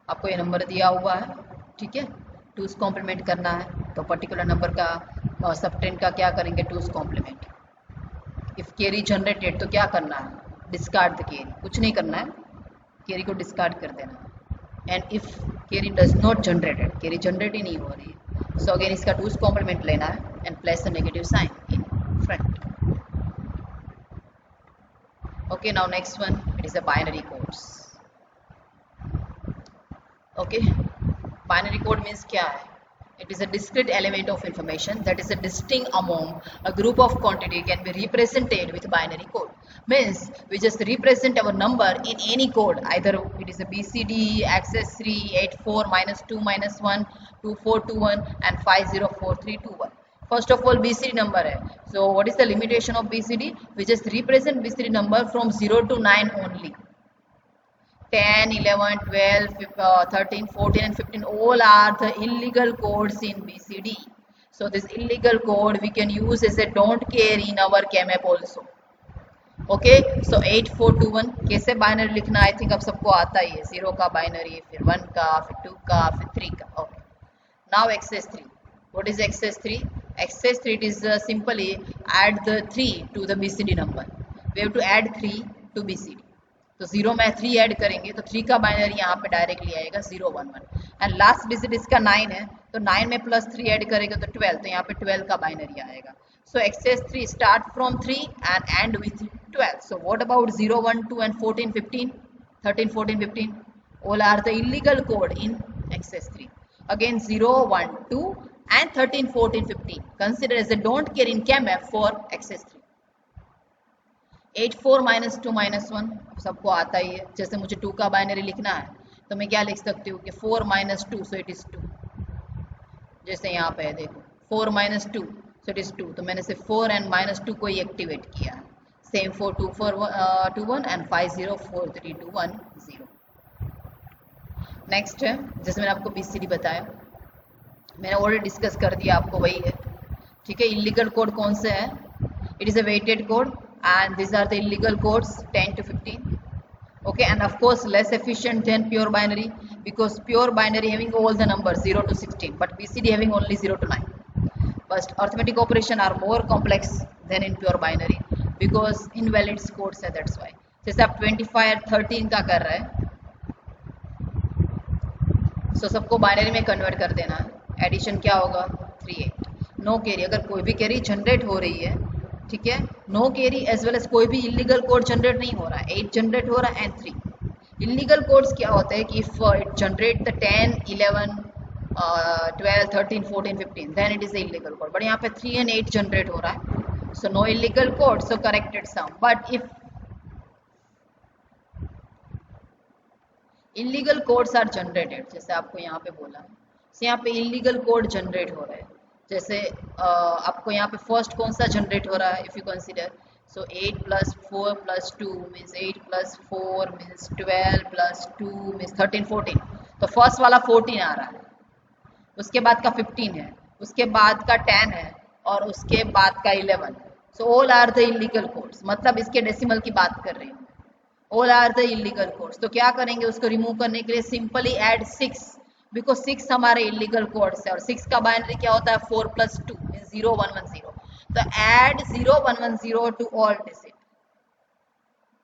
आपको ये number दिया हुआ है, ठीक है, 2's कॉम्प्लीमेंट करना है, तो पर्टिकुलर नंबर का सबटेंड का क्या करेंगे? 2's complement. If carry generated, तो क्या करना है? Discard the carry. कुछ नहीं करना है, कैरी को डिस्कार्ड कर देना. And if carry does not generated, carry generate ही नहीं हो रही है, सो अगेन इसका 2's कॉम्प्लीमेंट लेना है and place a negative sign in front. Okay, now next one, it is a binary codes. Okay, binary code means क्या है? It is a discrete element of information that is a distinct among a group of quantity can be represented with binary code. Means we just represent our number in any code, either it is a BCD, access 3, 84, -2, -1, 2421 and 504321. First of all, BCD number है. So what is the limitation of BCD? We just represent BCD number from 0 to 9 only. 10, 11, 12, 13, 14 and 15 all are the illegal codes in BCD. So this illegal code we can use as a don't care in our CAMAP also. Okay, so 8421 कैसे binary लिखना? I think अब सबको आता ही है. 0 का binary, फिर 1 का, फिर 2 का, फिर 3 का. Okay, now access 3. What is XS3? XS3 it is simply add the 3 to the BCD number. We have to add 3 to BCD. तो 0 में 3 ऐड करेंगे तो 3 का बाइनरी यहाँ पे डायरेक्टली आएगा 0 1 1 एंड लास्ट डिजिट इसका 9 है तो 9 में प्लस 3 ऐड करेंगे तो 12 तो यहाँ पे 12 का बाइनरी आएगा. So XS3 start from 3 and end with 12. So what about 0 1 2 and 14 15 13 14 15? All are the illegal code in XS3. Again 0 1 2 and 13 14 15 consider as a don't care in ChemF for XS3. 8 4 minus 2 minus 1 सबको आता ही है. जैसे मुझे 2 का binary लिखना है तो मैं क्या लिख सकती हूँ कि 4 minus 2 so it is 2. जैसे यहाँ पे है देखो 4 minus 2 so it is 2. तो मैंने सिर्फ 4 and minus 2 को ही एक्टिवेट किया है. Same 4 2 4 2 1 and 5 0 4 3 2 1 0. नेक्स्ट है जैसे मैंने आपको BCD बताया, मैंने ऑलरेडी डिस्कस कर दिया, आपको वही है. ठीक है, इलीगल कोड कौन से है? It is a weighted code and these are the illegal codes 10 to 15. Okay, and of course less efficient than pure binary because pure binary having all the numbers 0 to 16 but BCD having only 0 to 9. But arithmetic operation are more complex than in pure binary because invalid codes है, that's why. जैसे आप 25 और 13 का कर रहे हैं so सबको binary में कन्वर्ट कर देना है. एडिशन क्या होगा 3 8. नो कैरी, अगर कोई भी कैरी जनरेट हो रही है, ठीक है, no carry as well as कोई भी इलीगल कोड जनरेट नहीं हो रहा है. 8 जनरेट हो रहा है एंड 3. इलीगल कोड्स क्या होते हैं कि if it generate the 10 11 12 13 14 15 then it is a illegal code. But यहाँ पे 3 एंड 8 जनरेट हो रहा है so no illegal code, so corrected sum. But if illegal codes are generated, जैसे आपको यहाँ पे बोला, यहाँ पे इलीगल कोड जनरेट हो रहे हैं. जैसे आपको यहाँ पे फर्स्ट कौन सा जनरेट हो रहा है if you consider, so 8 plus 4 plus 2 means 8 plus 4 means 12 plus 2 means 13 14. तो फर्स्ट वाला 14 आ रहा है, उसके बाद का 15 है, उसके बाद का 10 है और उसके बाद का 11. So all are the illegal codes, मतलब इसके डेसिमल की बात कर रही हूँ. All are the illegal codes. तो क्या करेंगे उसको रिमूव करने के लिए, सिंपली ऐड 6 बिकॉज 6 हमारे इलीगल कोड्स है और 6 का बाइनरी क्या होता है 4 plus 2 is 0 1 1 0. तो add 0 1 1 0 to all digit.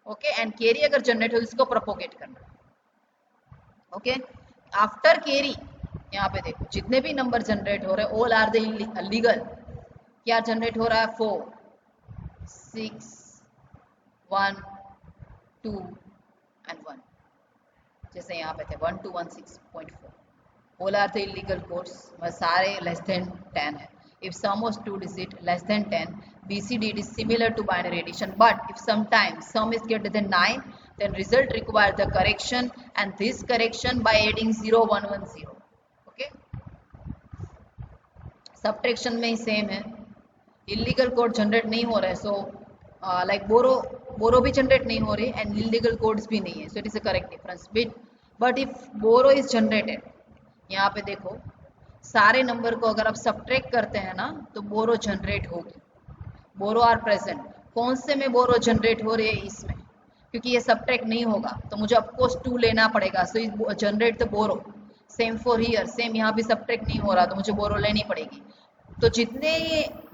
Okay, and carry अगर जनरेट हो इसको प्रोपोगेट करना. ओके, आफ्टर कैरी यहाँ पे देखो जितने भी नंबर जनरेट हो रहे हैं ऑल आर द इलीगल. क्या जनरेट हो रहा है 4 6 1 2 and 1. जैसे यहाँ पे थे 1 2 1 6.4. All are the illegal codes, सारे less than 10 है. If sum was 2 digit less than 10, BCD it is similar to binary addition. But if sometimes sum is greater than 9, then result require the correction and this correction by adding 0 1 1 0. Okay. Subtraction में ही same है. Illegal code generate नहीं हो रहा है, so like borrow भी generate नहीं हो रही and illegal codes भी नहीं है. So it is a correct difference. But if borrow is generated, यहाँ पे देखो सारे नंबर को अगर आप सब्ट्रैक्ट करते हैं ना तो बोरो जनरेट होगी. बोरो आर प्रेजेंट. कौन से में बोरो जनरेट हो रही है इसमें, क्योंकि ये सब्ट्रैक्ट नहीं होगा तो मुझे ऑफकोर्स 2 लेना पड़ेगा. So generate the borrow. Same for here, same यहाँ भी सब्ट्रैक्ट नहीं हो रहा तो मुझे बोरो लेनी पड़ेगी. तो जितने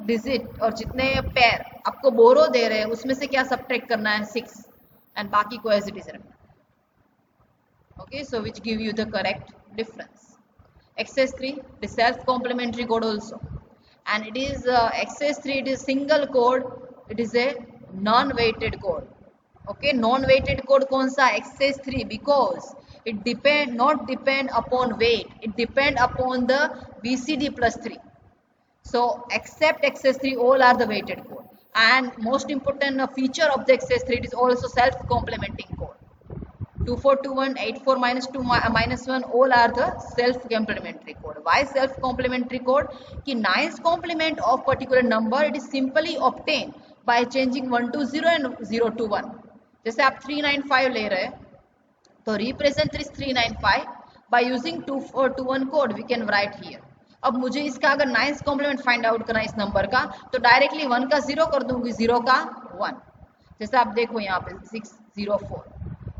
डिजिट और जितने पेयर आपको बोरो दे रहे हैं उसमें से क्या सब्ट्रैक्ट करना है 6 एंड बाकी को एज इट इज रखना. Okay, so which give you the correct difference. XS3 the self complementary code also, and it is XS3 it is single code, it is a non weighted code. Okay, non weighted code कौन सा XS3 because it not depend upon weight, it depend upon the BCD plus 3. So except XS3 all are the weighted code, and most important feature of the XS3 it is also self complementing code. 2 4 2 1 8 4 minus 2 minus 1 all are the self complementary code. Why self complementary code? कि 9th complement of particular number it is simply obtained by changing 1 to 0 and 0 to 1. जैसे आप 395 ले रहे हैं तो represent this 395 by using 2 4 2 1 code we can write here. अब मुझे इसका अगर 9th complement फाइंड आउट करना है इस नंबर का तो डायरेक्टली 1 का 0 कर दूंगी, 0 का 1. जैसे आप देखो यहाँ पे 6 0 4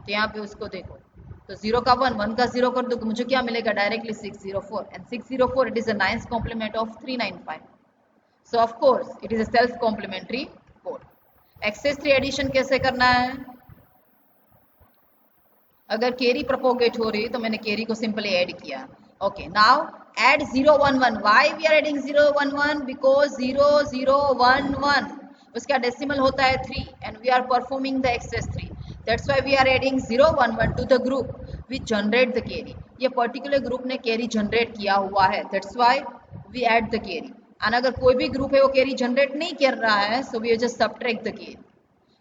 तो यहाँ पे उसको देखो तो 0 का 1, 1 का 0 कर दो तो मुझे क्या मिलेगा directly 604 and 604 it is a 9th complement of 395. So of course it is a self complementary code. XS3 addition कैसे करना है? अगर कैरी प्रोपोगेट हो रही है तो मैंने कैरी को सिंपली ऐड किया. Okay now add 011. Why we are adding 011? Because 0011 उसका डेसिमल होता है 3 and we are performing the XS3. That's why we are adding 011 to the group which generate the carry. ये पर्टिकुलर ग्रुप ने carry generate किया हुआ है. That's why we add the carry. और अगर कोई भी ग्रुप है वो कैरी जनरेट नहीं कर रहा है so we just subtract the carry.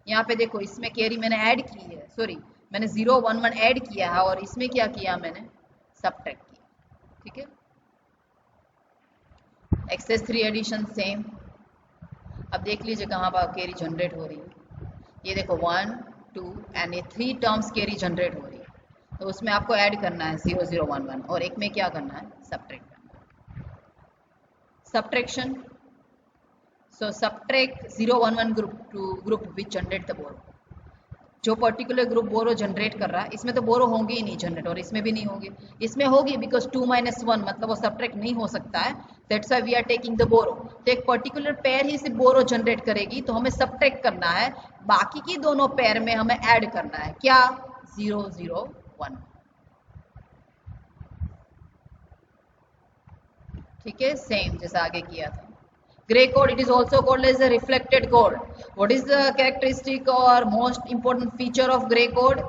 यहाँ पे देखो इसमें कैरी मैंने ऐड की है, सॉरी मैंने 011 ऐड किया है और इसमें क्या किया मैंने सब्ट्रैक्ट किया. ठीक है. XS3 addition same. अब देख लीजिए कहाँ पर कैरी जनरेट हो रही है. ये देखो 1 2 एंड ये 3 टर्म्स कैरी जनरेट हो रही है. तो उसमें आपको ऐड करना है 0011 और एक में क्या करना है सब्ट्रैक्ट करना है. Subtraction. So subtract 011 group to group which generate the borrow. जो पर्टिकुलर ग्रुप बोरो जनरेट कर रहा है इसमें तो बोरो होंगी ही नहीं जनरेट और इसमें भी नहीं होगी. इसमें होगी बिकॉज 2 - 1 मतलब वो सब्ट्रैक्ट नहीं हो सकता है. That's why we are taking the borrow. तो एक पर्टिकुलर पेयर ही सिर्फ बोरो जनरेट करेगी तो हमें सब्ट्रैक्ट करना है. बाकी की दोनों पेयर में हमें ऐड करना है क्या 001. ठीक है. सेम जैसा आगे किया था. Gray code, it is also called as a reflected code. What is the characteristic or most important feature of gray code?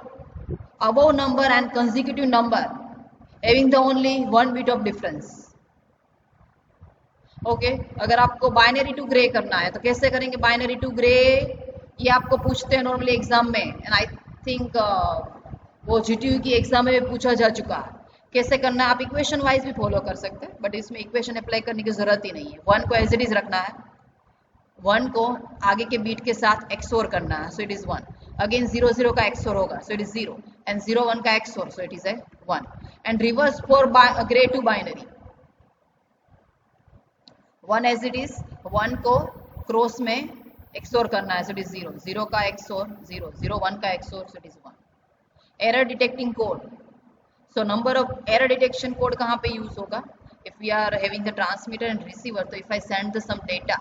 Above number and consecutive number having the only one bit of difference. Okay, अगर आपको binary to grey करना है तो कैसे करेंगे binary to grey? ये आपको पूछते हैं नॉर्मली एग्जाम में एंड आई थिंक वो GTU की एग्जाम में पूछा जा चुका है. कैसे करना है आप इक्वेशन वाइज भी फॉलो कर सकते हैं बट इसमें इक्वेशन अप्लाई करने की जरूरत ही नहीं है. 1 को एज इट इज रखना है. 1 को आगे के बीट के साथ एक्सोर करना है सो इट इज 1. अगेन 0 का एक्सोर होगा सो इट इज 0 एंड 01 का XOR so it is 1 and reverse for gray to binary 1 as it is 1 को क्रॉस में एक्सोर करना है सो इट इज 0. 0 का एक्सोर 0. 01 का XOR so it is 1. Error detecting code. So number of error detection code कहाँ पे use होगा? If we are having the transmitter and receiver, तो if I send the some data,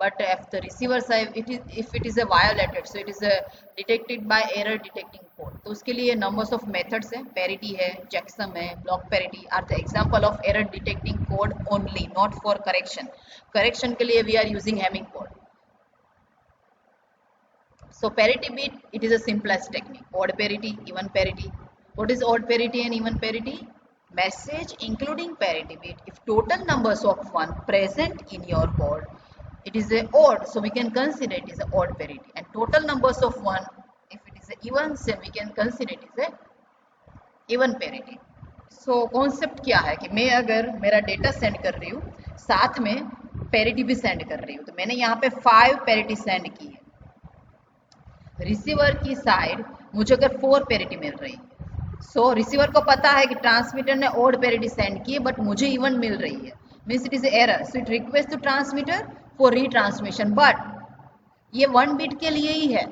but if the receiver side if it is a violated, so it is detected by error detecting code. तो उसके लिए numbers of methods है, parity है, checksum है, block parity are the example of error detecting code only, not for correction. Correction के लिए we are using Hamming code. So parity bit it is a simplest technique. Odd parity, even parity. What is odd parity and even parity? Message including parity bit. If total numbers of 1 present in your code, it is a odd, so we can consider it is a odd parity. And total numbers of 1, if it is a even, so we can consider it is a even parity. So concept क्या है कि मैं अगर मेरा data send कर रही हूँ साथ में parity भी सेंड कर रही हूँ तो मैंने यहाँ पे 5 parity सेंड की है. रिसीवर की साइड मुझे अगर 4 parity मिल रही है सो रिसीवर को पता है कि ट्रांसमीटर ने ओड पैरिटी सेंड की है बट मुझे इवन मिल रही है means it is error so it request to transmitter for retransmission. But ये 1 बिट के लिए ही है.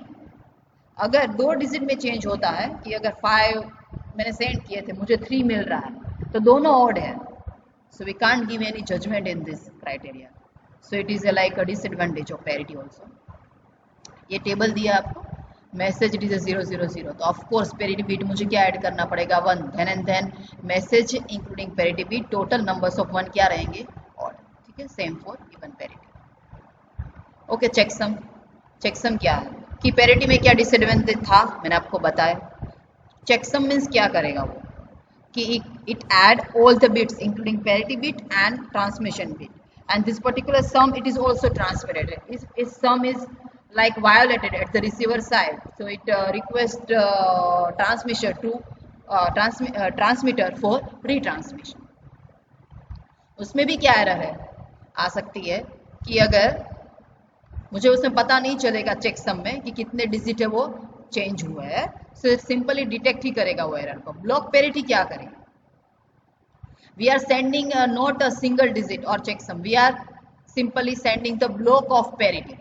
अगर 2 डिजिट में चेंज होता है कि अगर 5 मैंने सेंड किए थे मुझे 3 मिल रहा है तो दोनों ओड है so we can't give any judgment in this criteria. So it is like a disadvantage of parity also. ये टेबल दिया आपको मैसेज इट इज 000 तो ऑफ कोर्स पैरिटी बीट मुझे क्या ऐड करना पड़ेगा 1 then message including parity bit total numbers of 1 क्या रहेंगे ऑड. ठीक है. Same for even parity. Okay. Checksum. Checksum क्या है कि पैरिटी में क्या डिसएडवांटेज था मैंने आपको बताया. चेकसम मीन्स क्या करेगा वो कि it add all the bits including parity bit and transmission bit and this particular sum it is also transmitted. इस सम इज like violated at the receiver side so it requests transmitter to transmitter for retransmission. उसमें भी क्या error है आ सकती है कि अगर मुझे उसमें पता नहीं चलेगा चेकसम में कि कितने डिजिट है वो चेंज हुआ है सो सिंपली डिटेक्ट ही करेगा वो एरर को. ब्लॉक पैरिटी क्या करेगा? We are sending not a single digit or checksum we are simply sending the block of parity.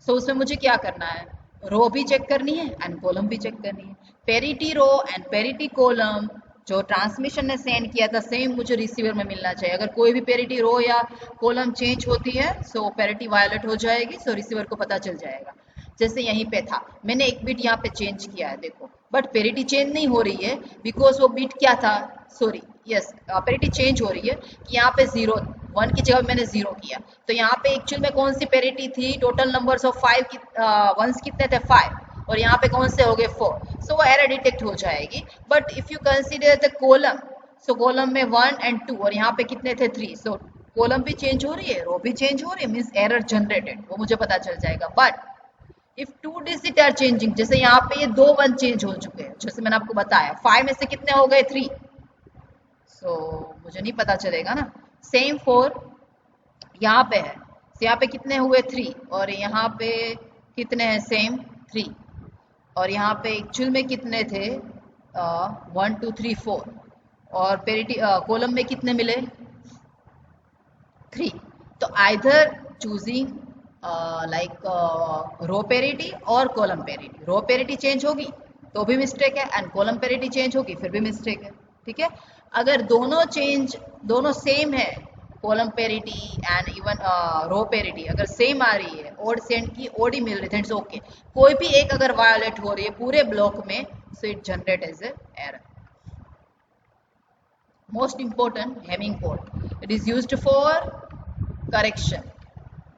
So उसमें मुझे क्या करना है रो भी चेक करनी है एंड कॉलम भी चेक करनी है। Parity row and parity column जो ट्रांसमिशन ने सेंड किया था सेम मुझे रिसीवर में मिलना चाहिए। अगर कोई भी पेरिटी रो या कॉलम चेंज होती है सो पेरिटी वायलेट हो जाएगी, सो रिसीवर को पता चल जाएगा। जैसे यहीं पे था, मैंने एक बिट यहाँ पे चेंज किया है देखो, बट पेरिटी चेंज नहीं हो रही है बिकॉज वो बिट क्या था, सॉरी यस पेरिटी चेंज हो रही है कि यहाँ पे 0 1 की जगह मैंने 0 किया, तो यहाँ पे एक्चुअल में कौन सी पेरिटी थी, टोटल नंबर्स ऑफ 5 वंस कितने थे 5, और यहाँ पे कौन से हो गए 4, सो वो एरर डिटेक्ट हो जाएगी। But if you consider the column, so column में 1 एंड 2 और यहाँ पे कितने थे 3, सो कॉलम भी चेंज हो रही है, रो भी चेंज हो रही है, मीन्स एरर जनरेटेड, वो मुझे पता चल जाएगा। But if 2 digit are changing, जैसे यहाँ पे ये 2 1 चेंज हो चुके हैं, जैसे मैंने आपको बताया 5 में से कितने हो गए 3, सो मुझे नहीं पता चलेगा ना। सेम फॉर यहाँ पे है, यहाँ पे कितने हुए 3 और यहाँ पे कितने हैं सेम 3, और यहाँ पे एक्चुअल में कितने थे 1 2 3 4, और पेरिटी कॉलम में कितने मिले 3, तो आइदर चूजिंग लाइक रो पेरिटी और कॉलम पेरिटी। रो पेरिटी चेंज होगी तो भी मिस्टेक है एंड कॉलम पेरिटी चेंज होगी फिर भी मिस्टेक है, ठीक है। अगर दोनों सेम है, column parity and even row parity अगर सेम आ रही है, ओड सेंड की ओड ही मिल रही है, इट्स ओके। कोई भी एक अगर वायोलेट हो रही है पूरे ब्लॉक में, so it generate as a error. Most important Hamming code, it is used for correction.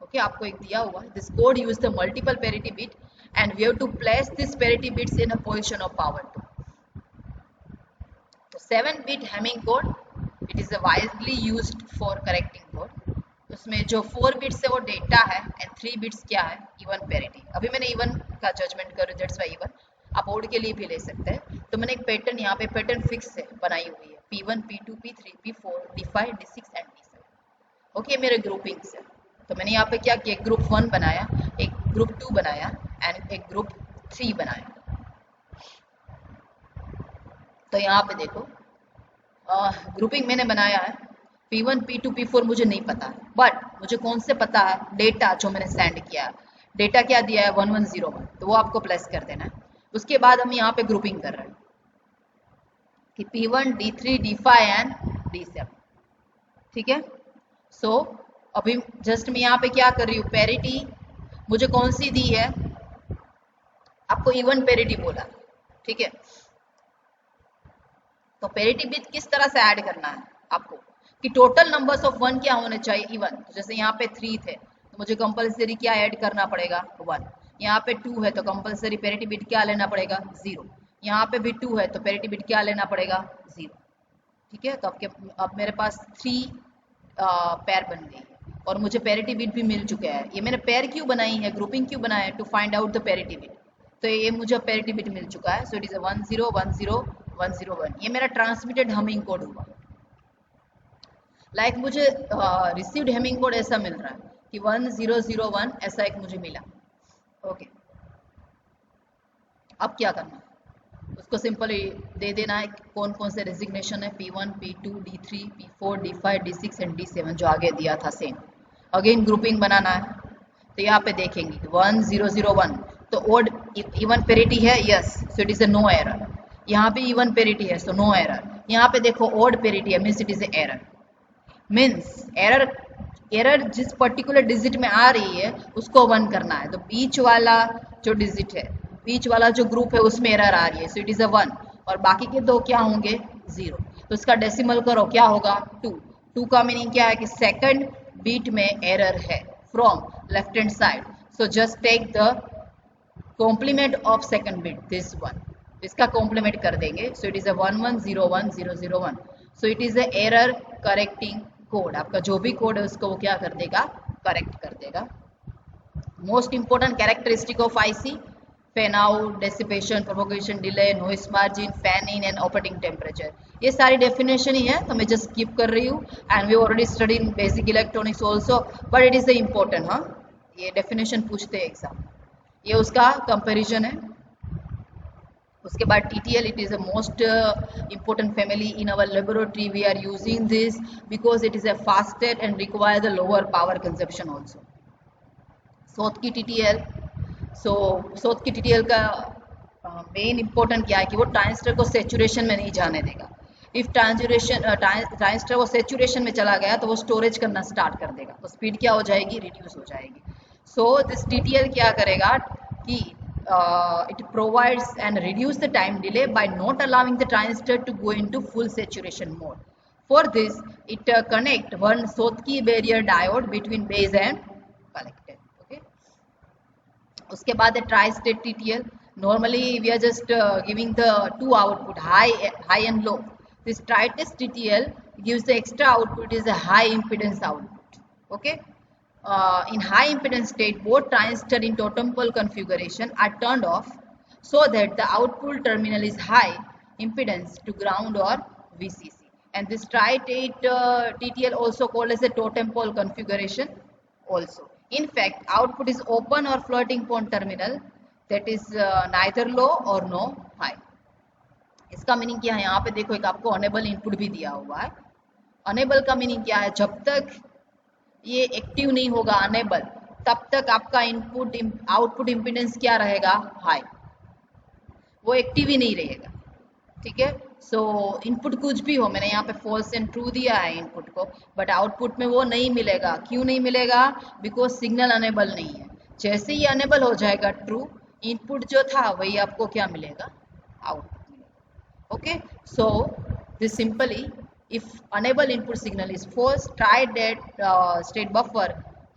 Okay, आपको एक दिया हुआ, this code use the multiple parity bit and we have to place this parity bits in a position of power 2। तो 7-bit Hamming code, it is widely used for correcting code. उसमें जो 4 bits है वो data है and 3 bits क्या है, even parity. अभी मैंने इवन का जजमेंट कर, दैट्स व्हाई इवन, आप ओड के लिए भी ले सकते हैं। तो मैंने एक पैटर्न यहाँ पे पैटर्न फिक्स है बनाई हुई है, P1 P2 P3 P4 D5 D6 and D7। Okay, मेरे ग्रुपिंग्स है। तो मैंने यहाँ पे क्या किया, ग्रुप 1 बनाया, एक ग्रुप 2 बनाया एंड एक ग्रुप 3 बनाया। तो यहाँ पे देखो ग्रुपिंग मैंने बनाया है, P1 P2 P4 मुझे नहीं पता है, बट मुझे कौन से पता है, डेटा जो मैंने सेंड किया, डेटा क्या दिया है 1101, तो वो आपको प्लेस कर देना है। उसके बाद हम यहाँ पे ग्रुपिंग कर रहे हैं कि P1 D3 D5 and D7, ठीक है। सो अभी जस्ट मैं यहाँ पे क्या कर रही हूँ, पेरिटी मुझे कौन सी दी है, आपको इवन पेरिटी बोला, ठीक है। तो पेरिटी बिट किस तरह से ऐड करना है आपको, कि टोटल नंबर्स ऑफ 1 क्या होने चाहिए इवन। तो जैसे यहाँ पे 3 थे तो मुझे कंपलसरी क्या ऐड करना पड़ेगा 1, यहाँ पे 2 है तो कंपलसरी पेरिटी बिट क्या लेना पड़ेगा 0, यहाँ पे भी 2 है तो पेरिटी बिट क्या लेना पड़ेगा 0, ठीक है। तो अब मेरे पास 3 पैर बन गई है और मुझे पेरिटी बिट भी मिल चुका है। ये मैंने पैर क्यों बनाई है, ग्रुपिंग क्यों बनाया है, to find out the parity bit. तो ये मुझे पेरिटी बिट मिल चुका है, सो इट इज 1 0 1 0 1 0 1। ये मेरा ट्रांसमिटेड हेमिंग कोड हुआ। लाइक मुझे रिसीव्ड हेमिंग कोड ऐसा मिल रहा है कि 1 0 0 1 ऐसा एक मुझे मिला। ओके, अब क्या करना है, उसको सिंपली दे देना है कौन कौन से रेजिग्नेशन है, P1 P2 D3 P4 D5 D6 and D7 जो आगे दिया था सेम। अगेन ग्रुपिंग बनाना है, तो यहाँ पे देखेंगे 1 0 0 1 तो ओड इवन पेरिटी है, yes, so it is a no error. यहाँ पे इवन पेरिटी है, सो नो एरर। यहाँ पे देखो ओड पेरिटी है, means it is A error. Means error जिस पर्टिकुलर डिजिट में आ रही है उसको 1 करना है। तो बीच वाला जो डिजिट है, बीच वाला जो ग्रुप है उसमें एरर आ रही है, सो इट इज अ 1, और बाकी के 2 क्या होंगे 0। तो इसका डेसिमल करो, क्या होगा 2। 2 का मीनिंग क्या है कि सेकंड बीट में एरर है from left hand side, so just take the complement of second bit, this 1, इसका कॉम्प्लीमेंट कर देंगे, so it is a 1 1 0 1 0 0 1। So it is a error correcting code. आपका जो भी कोड है उसको वो क्या कर देगा, करेक्ट कर देगा। Most important characteristic of IC, fan out, dissipation, propagation delay, noise margin, fan in and operating temperature, ये सारी डेफिनेशन ही है, तो मैं जस्ट स्किप कर रही हूँ। And we already study in basic electronics also, but it is the important, हाँ ये डेफिनेशन पूछते हैं एग्जाम, ये उसका कंपेरिजन है। उसके बाद TTL, it is a most important family in our laboratory. We are using this because it is a faster and require the lower power consumption also. South की TTL, सो सोथ की TTL का main important क्या है कि वो transistor को saturation में नहीं जाने देगा। इफ ट्रांजिस्टर वो सेचुरेशन में चला गया तो वो स्टोरेज करना स्टार्ट कर देगा, तो स्पीड क्या हो जाएगी, रिड्यूस हो जाएगी। सो दिस टीटीएल क्या करेगा कि it provides and reduce the time delay by not allowing the transistor to go into full saturation mode. For this, it connect one Schottky barrier diode between base and collector. Okay. उसके बाद है tri-state TTL. Normally, we are just giving the two output, high and low. This tri-state TTL gives the extra output is a high impedance output. Okay. In high impedance state, both transistor in totem pole configuration are turned off so that the output terminal is high impedance to ground or VCC. And this tri-state TTL also called as a totem pole configuration also. In fact, output is open or floating point terminal, that is neither low or no high. इसका meaning क्या है, यहाँ पे देखो एक आपको enable input भी दिया हुआ है। अनेबल का मीनिंग क्या है, जब तक ये एक्टिव नहीं होगा अनेबल, तब तक आपका इनपुट आउटपुट इम्पीडेंस क्या रहेगा, हाई, वो एक्टिव ही नहीं रहेगा। ठीक है, सो इनपुट कुछ भी हो, मैंने यहाँ पे फॉल्स एंड ट्रू दिया है इनपुट को, बट आउटपुट में वो नहीं मिलेगा। क्यों नहीं मिलेगा, बिकॉज सिग्नल अनेबल नहीं है। जैसे ही अनेबल हो जाएगा ट्रू, इनपुट जो था वही आपको क्या मिलेगा, आउटपुट मिलेगा। Okay, so this simply if enable input signal is false, try that state buffer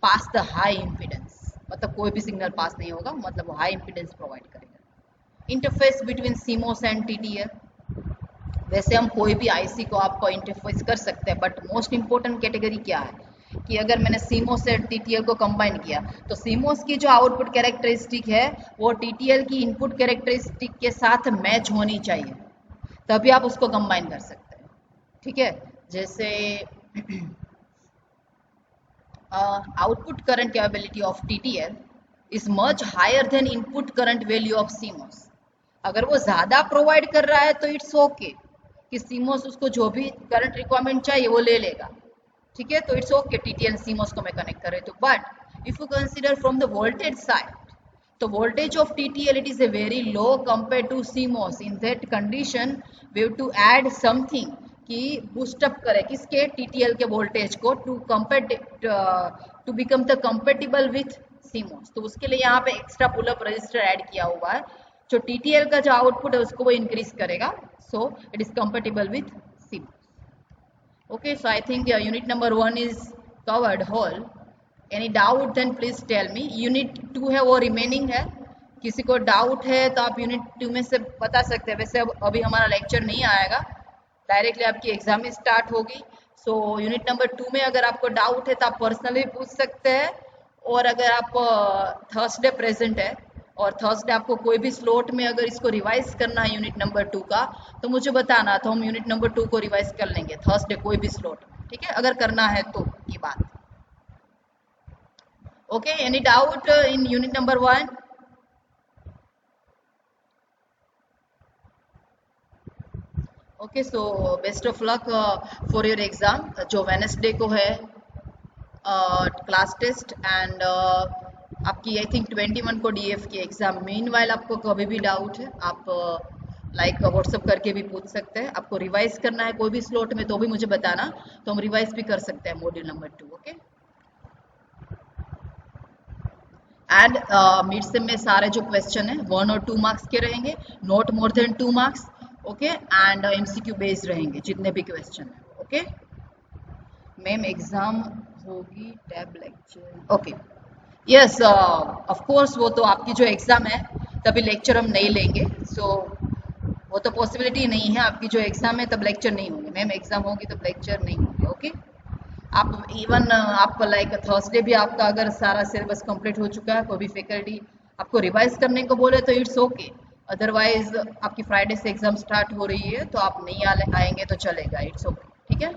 pass the high impedance, मतलब कोई भी सिग्नल पास नहीं होगा, मतलब वो हाई इम्पीडेंस प्रोवाइड करेगा। Interface between CMOS and TTL, वैसे हम कोई भी आईसी को आपको इंटरफेस कर सकते हैं, बट मोस्ट इंपॉर्टेंट कैटेगरी क्या है कि अगर मैंने CMOS से TTL को कंबाइन किया तो CMOS की जो आउटपुट कैरेक्टरिस्टिक है वो TTL की इनपुट कैरेक्टरिस्टिक के साथ मैच होनी चाहिए, तभी आप उसको कंबाइन कर सकते हैं। ठीक है, जैसे output current capability of TTL is much higher than input current value of CMOS। अगर वो ज्यादा प्रोवाइड कर रहा है तो इट्स ओके कि CMOS उसको जो भी करंट रिक्वायरमेंट चाहिए वो ले लेगा। ठीक है, तो इट्स ओके TTL CMOS को मैं कनेक्ट कर रही हूँ। But if you consider from the voltage side, तो voltage of TTL it is a very low compare to CMOS। In that condition we have to add something कि boost up करे किसके, TTL के वोल्टेज को to become the compatible with CMOS। तो उसके लिए यहाँ पे एक्स्ट्रा पुलअप रजिस्टर ऐड किया हुआ है, जो TTL का जो आउटपुट है उसको वो इंक्रीज करेगा, so it is compatible with CMOS। Okay, so I think unit number 1 is covered whole. Any doubt then please tell me. Unit 2 है वो रिमेनिंग है, किसी को डाउट है तो आप यूनिट 2 में से बता सकते हैं। वैसे अभी हमारा लेक्चर नहीं आएगा, डायरेक्टली आपकी एग्जाम ही स्टार्ट होगी। सो यूनिट नंबर 2 में अगर आपको डाउट है तो आप पर्सनली पूछ सकते हैं, और अगर आप थर्सडे प्रेजेंट है और थर्सडे आपको कोई भी स्लॉट में अगर इसको रिवाइज करना है यूनिट नंबर 2 का, तो मुझे बताना, तो हम यूनिट नंबर 2 को रिवाइज कर लेंगे थर्सडे कोई भी स्लॉट। ठीक है, अगर करना है तो ये बात। Okay, any doubt in unit number 1? Okay, so best of luck for your exam, जो वेडनेसडे को है क्लास टेस्ट, एंड आपकी आई थिंक 21 को DF की एग्जाम। मीनवाइल आपको कभी भी डाउट है आप लाइक व्हाट्सअप करके भी पूछ सकते हैं। आपको रिवाइज करना है कोई भी स्लॉट में तो भी मुझे बताना, तो हम रिवाइज भी कर सकते हैं module number 2। Okay, and mid sem में सारे जो क्वेश्चन है 1 और 2 मार्क्स के रहेंगे, not more than 2 marks. Okay, and MCQ based रहेंगे जितने भी क्वेश्चन है। ओके मैम, एग्जाम होगी tab lecture? Okay, yes of course, वो तो आपकी जो एग्जाम है तभी लेक्चर हम नहीं लेंगे, सो वो तो पॉसिबिलिटी नहीं है। आपकी जो एग्जाम है तब लेक्चर नहीं होंगे मैम, एग्जाम होगी तब लेक्चर नहीं होंगे। ओके, आप इवन आपका लाइक थर्सडे भी आपका अगर सारा सिलेबस कंप्लीट हो चुका है, कोई भी फैकल्टी आपको रिवाइज करने को बोले तो इट्स ओके। अदरवाइज आपकी फ्राइडे से एग्जाम स्टार्ट हो रही है तो आप नहीं आएंगे तो चलेगा, इट्स ओके। ठीक है।